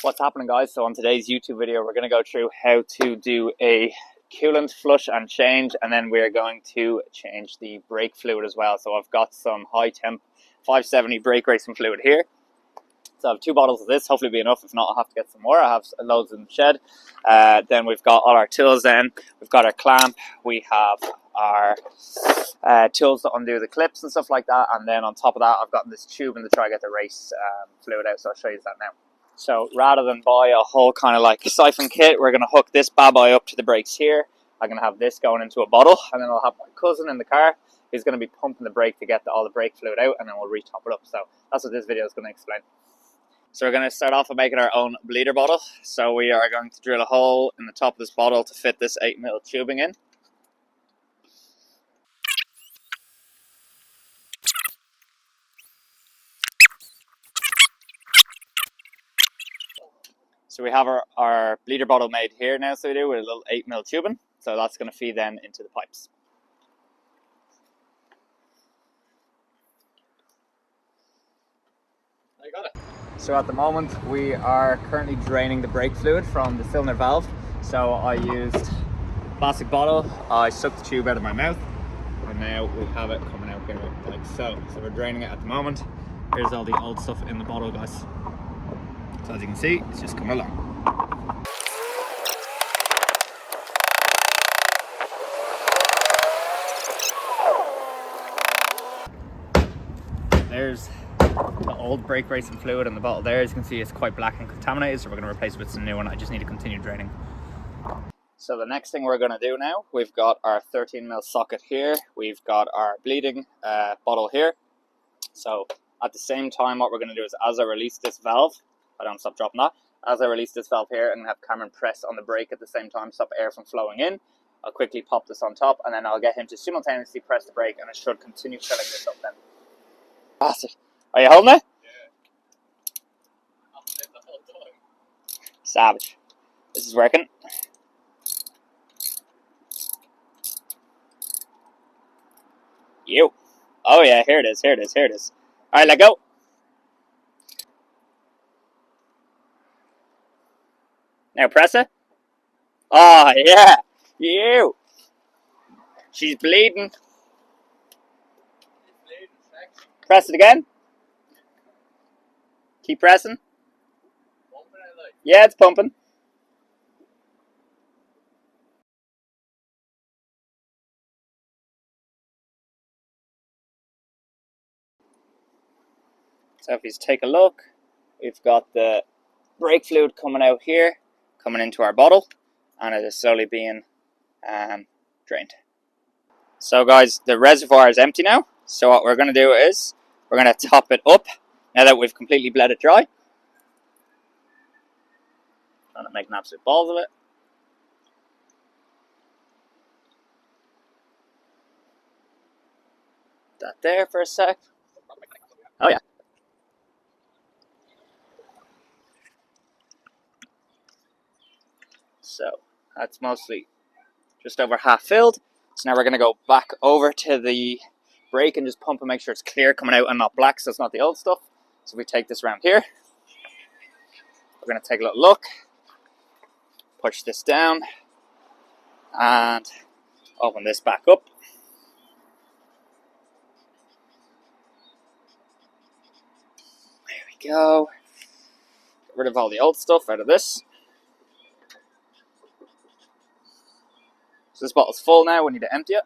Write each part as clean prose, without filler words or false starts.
What's happening, guys? So on today's YouTube video we're going to go through how to do a coolant flush and change, and then we're going to change the brake fluid as well. So I've got some high temp 570 brake racing fluid here. So I have 2 bottles of this, hopefully be enough. If not, I'll have to get some more. I have loads in the shed. Then we've got all our tools then. We've got our clamp, we have our tools to undo the clips and stuff like that, and then on top of that I've got this tube to try to get the race fluid out, so I'll show you that now. So rather than buy a whole kind of like siphon kit, we're going to hook this bad boy up to the brakes here. I'm going to have this going into a bottle, and then I'll have my cousin in the car. He's going to be pumping the brake to get all the brake fluid out, and then we'll retop it up. So that's what this video is going to explain. So we're going to start off with making our own bleeder bottle. So we are going to drill a hole in the top of this bottle to fit this 8mm tubing in. So we have our bleeder bottle made here now, so we do, with a little 8mm tubing. So that's going to feed then into the pipes. I got it. So at the moment we are currently draining the brake fluid from the cylinder valve. So I used a plastic bottle, I sucked the tube out of my mouth, and now we have it coming out here like so. So we're draining it at the moment. Here's all the old stuff in the bottle, guys. So as you can see, it's just coming along. There's the old brake racing fluid in the bottle there. As you can see, it's quite black and contaminated, so we're going to replace it with some new one. I just need to continue draining. So the next thing we're going to do now, we've got our 13mm socket here. We've got our bleeding bottle here. So at the same time, what we're going to do is, as I release this valve, I don't stop dropping that. As I release this valve here, I'm going to have Cameron press on the brake at the same time, stop air from flowing in. I'll quickly pop this on top, and then I'll get him to simultaneously press the brake, and it should continue filling this up then. Bastard. Are you holding it? Yeah. I'll sit the whole time. Savage. This is working. You. Oh yeah, here it is, here it is, here it is. Alright, let go. Now press it. Oh yeah, you. She's bleeding. Press it again. Keep pressing. Yeah, it's pumping. So if you take a look, we've got the brake fluid coming out here, coming into our bottle, and it is slowly being drained. So guys, the reservoir is empty now. So what we're going to do is, we're going to top it up now that we've completely bled it dry. Trying to make an absolute balls of it. That there for a sec. Oh yeah. So that's mostly just over half filled. So now we're going to go back over to the brake and just pump and make sure it's clear coming out and not black, so it's not the old stuff. So we take this around here. We're going to take a little look. Push this down. And open this back up. There we go. Get rid of all the old stuff out of this. So this bottle's full now, we need to empty it.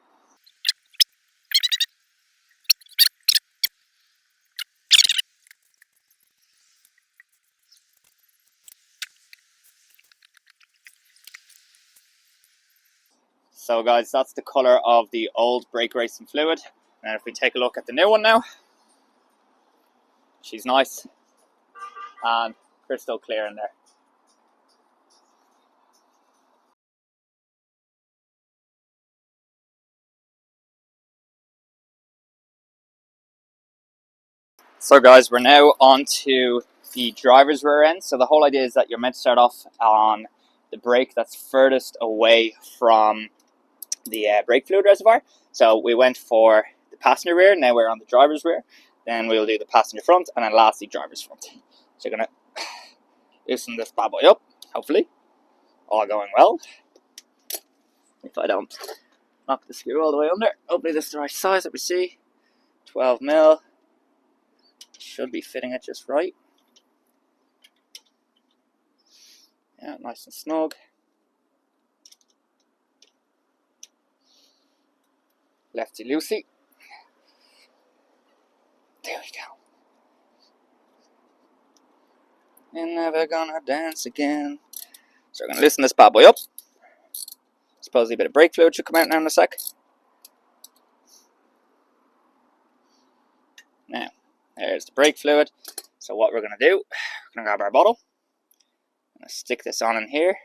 So guys, that's the colour of the old brake racing fluid. And if we take a look at the new one now, she's nice and crystal clear in there. So guys, we're now on to the driver's rear end. So the whole idea is that you're meant to start off on the brake that's furthest away from the brake fluid reservoir. So we went for the passenger rear, now we're on the driver's rear. Then we'll do the passenger front, and then lastly driver's front. So you're going to loosen this bad boy up, hopefully. All going well. If I don't knock the screw all the way under. Hopefully this is the right size that we see. 12mm. Should be fitting it just right. Yeah, nice and snug. Lefty loosey. There we go. You're never gonna dance again. So we're gonna loosen this bad boy up. Supposedly a bit of brake fluid should come out now in a sec. Now, there's the brake fluid. So what we're gonna do, we're gonna grab our bottle. I'm gonna stick this on in here.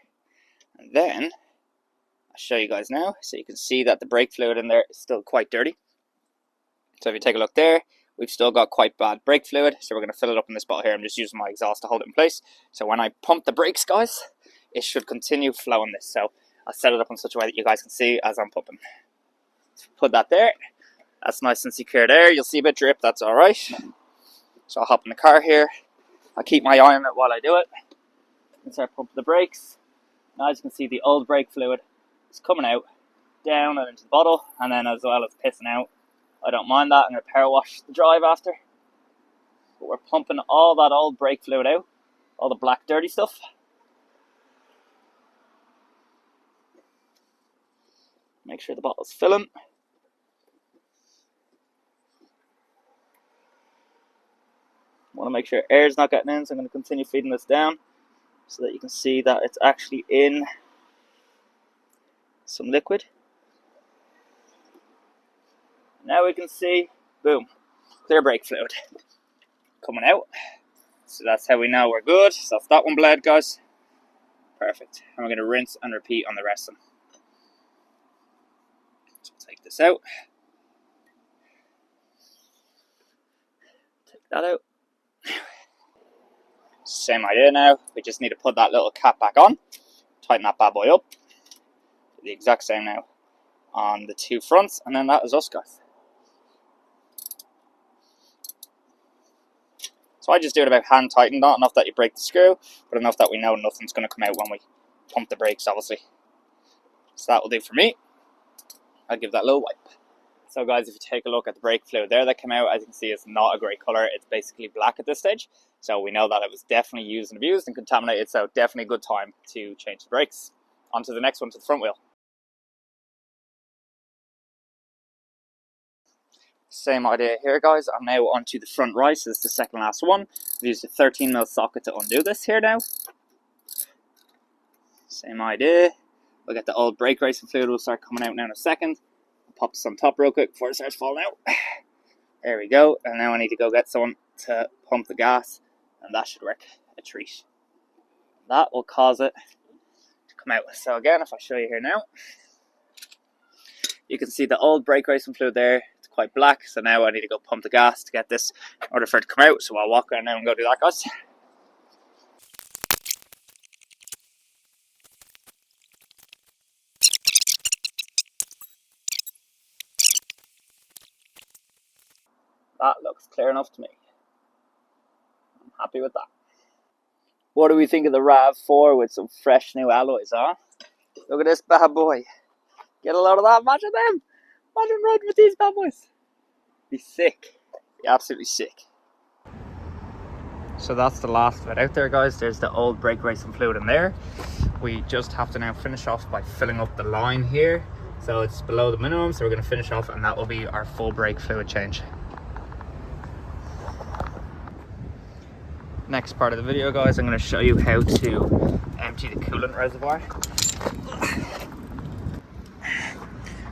And then, I'll show you guys now. So you can see that the brake fluid in there is still quite dirty. So if you take a look there, we've still got quite bad brake fluid. So we're gonna fill it up in this bottle here. I'm just using my exhaust to hold it in place. So when I pump the brakes, guys, it should continue flowing this. So I'll set it up in such a way that you guys can see as I'm pumping. Put that there. That's nice and secure there. You'll see a bit drip, that's alright. So I'll hop in the car here. I'll keep my eye on it while I do it. And start pumping the brakes. Now as you can see, the old brake fluid is coming out, down and into the bottle. And then as well as pissing out. I don't mind that. I'm going to power wash the drive after. But we're pumping all that old brake fluid out. All the black dirty stuff. Make sure the bottle's filling. Want to make sure air's not getting in, so I'm going to continue feeding this down so that you can see that it's actually in some liquid. Now we can see, boom, clear brake fluid coming out. So that's how we know we're good. So that's that one bled, guys. Perfect. And we're going to rinse and repeat on the rest of them. So take this out. Take that out. Same idea now. We just need to put that little cap back on. Tighten that bad boy up. Do the exact same now on the two fronts. And then that is us, guys. So I just do it about hand tighten. Not enough that you break the screw, but enough that we know nothing's going to come out when we pump the brakes, obviously. So that will do for me. I'll give that a little wipe. So guys, if you take a look at the brake fluid there that came out, as you can see, it's not a great colour. It's basically black at this stage. So we know that it was definitely used and abused and contaminated. So definitely a good time to change the brakes. On to the next one, to the front wheel. Same idea here, guys. I'm now onto the front right. So this is the second last one. I've used a 13mm socket to undo this here now. Same idea. We'll get the old brake racing fluid. Will start coming out now in a second. I'll pop this on top real quick before it starts falling out. There we go. And now I need to go get someone to pump the gas. And that should work a treat. That will cause it to come out. So again, if I show you here now, you can see the old brake racing fluid there. It's quite black. So now I need to go pump the gas to get this in order for it to come out. So I'll walk around now and go do that, guys. That looks clear enough to me. I'm happy with that. What do we think of the RAV4 with some fresh new alloys, huh? Look at this bad boy. Get a load of that. Imagine them. Imagine riding with these bad boys. Be sick. Be absolutely sick. So that's the last of it out there, guys. There's the old brake racing fluid in there. We just have to now finish off by filling up the line here. So it's below the minimum, so we're going to finish off and that will be our full brake fluid change. Next part of the video, guys, I'm going to show you how to empty the coolant reservoir.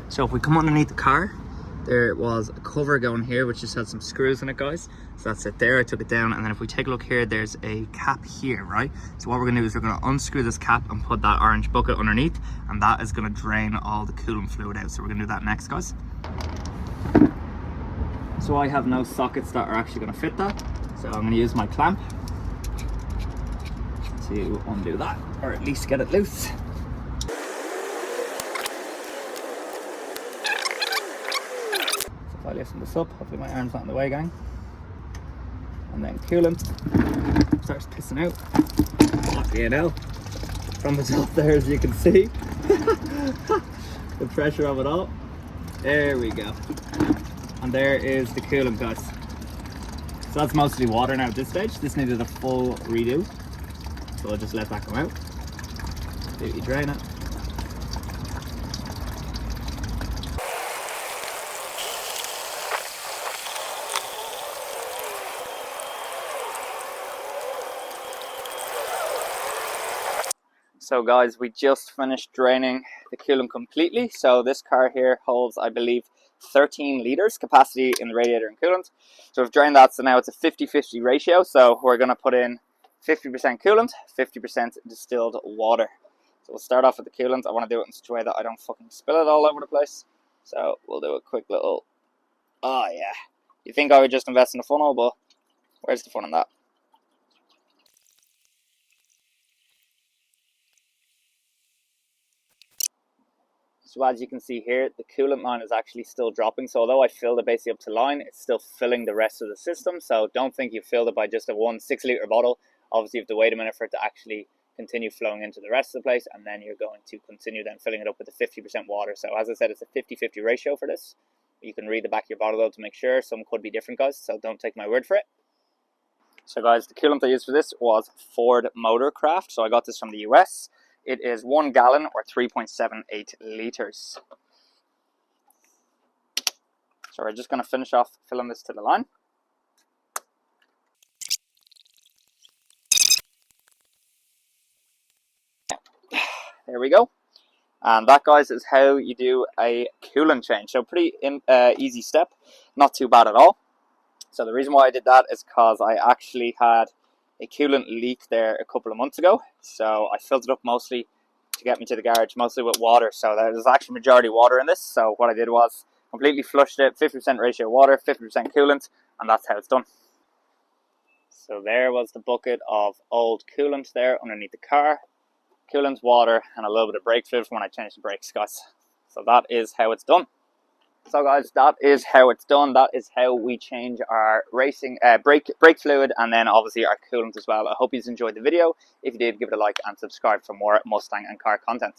So if we come underneath the car, there was a cover going here which just had some screws in it, guys. So that's it there. I took it down, and then if we take a look here, there's a cap here, right? So what we're going to do is we're going to unscrew this cap and put that orange bucket underneath, and that is going to drain all the coolant fluid out. So we're going to do that next, guys. So I have no sockets that are actually going to fit that, so I'm going to use my clamp to undo that, or at least get it loose. So if I loosen this up, hopefully my arm's not in the way, gang. And then coolant starts pissing out. You know, from the top there, as you can see, the pressure of it all. There we go. And there is the coolant, guys. So that's mostly water now at this stage. This needed a full redo. So I'll just let that come out. Completely drain it. So guys, we just finished draining the coolant completely. So this car here holds, I believe, 13 litres capacity in the radiator and coolant. So we've drained that, so now it's a 50-50 ratio. So we're going to put in 50% coolant, 50% distilled water. So we'll start off with the coolant. I want to do it in such a way that I don't fucking spill it all over the place. So we'll do a quick little, oh yeah. You think I would just invest in a funnel, but where's the fun in that? So as you can see here, the coolant line is actually still dropping. So although I filled it basically up to line, it's still filling the rest of the system. So don't think you filled it by just a 6 litre bottle. Obviously you have to wait a minute for it to actually continue flowing into the rest of the place. And then you're going to continue then filling it up with the 50% water. So as I said, it's a 50-50 ratio for this. You can read the back of your bottle though to make sure. Some could be different, guys, so don't take my word for it. So guys, the coolant I used for this was Ford Motorcraft. So I got this from the US. It is 1 gallon or 3.78 litres. So we're just going to finish off filling this to the line. There we go. And that, guys, is how you do a coolant change. So pretty easy step, not too bad at all. So the reason why I did that is because I actually had a coolant leak there a couple of months ago. So I filled it up mostly to get me to the garage, mostly with water. So there's actually majority water in this. So what I did was completely flushed it, 50% ratio water, 50% coolant, and that's how it's done. So there was the bucket of old coolant there underneath the car. Coolant, water, and a little bit of brake fluid when I changed the brakes, guys. So that is how it's done. So guys, that is how it's done. That is how we change our racing brake fluid, and then obviously our coolant as well. I hope you enjoyed the video. If you did, give it a like and subscribe for more Mustang and car content.